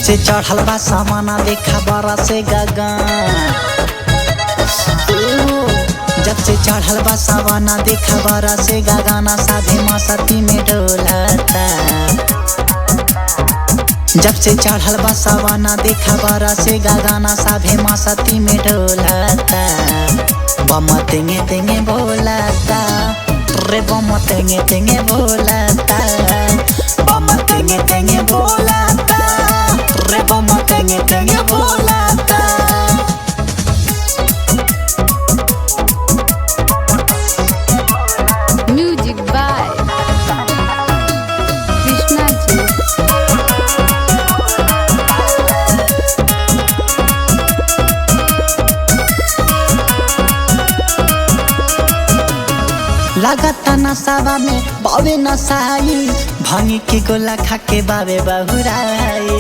से चढ़ल बा सामाना देखा बरा से गगन। जब से चढ़ल बा सामाना देखा बरा से गगना साधे मस्ती में डोलता। जब से चढ़ल बा सामाना देखा बरा से गगना साधे मस्ती में डोलता। बम तेंगे तेंगे बोलता रे बम तेंगे तेंगे बोलता। बम तेंगे तेंगे बोलता रे बम तेंगे तेंगे बोलता। Music by Krishna Ji। लागता नसावा में बावे नसाई भांगी के गोला खा के बावे बहुराई।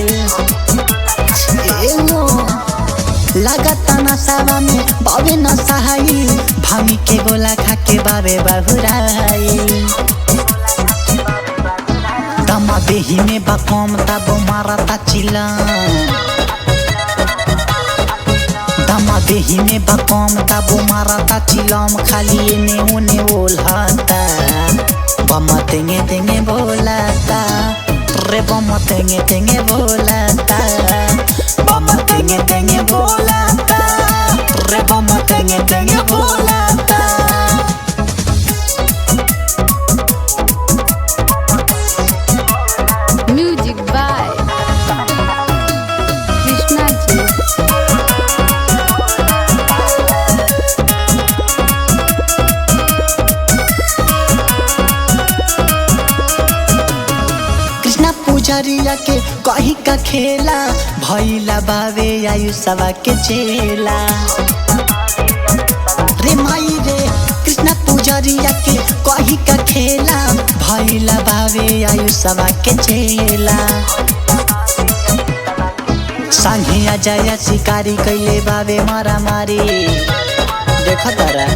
लागता नसावा में बावे नसाई भांगी के गोला खा के बावे बहुराई। दमा देही में बकम तब मारता चिला। दमा देही में बकम तब मारता चिलम खाली एने उने ओलहता। बम तेंगे तेंगे बोलता रे बम तेंगे तेंगे बोलता। बम तेंगे तेंगे बोलता रे बम तेंगे तेंगे बोलता। Music by Krishna Ji। Krishna पुजारिया के कही का खेला भैला बावे आयुषवा के चेला। रे माई रे कृष्णा पुजारिया के कही का खेला भैला बावे आयुषवा के चेला। संगे अजय शिकारी कैले बावे मारा मारी देख तारा।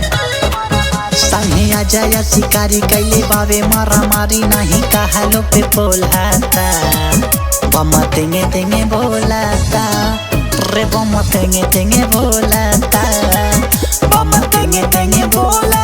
संगे अजय शिकारी कैले बावे मारा मारी नहीं कहलो पे बोलता। बम तेंगे तेंगे बोलता रे बम तेंगे तेंगे बोलता। बम तेंगे तेंगे बोलता।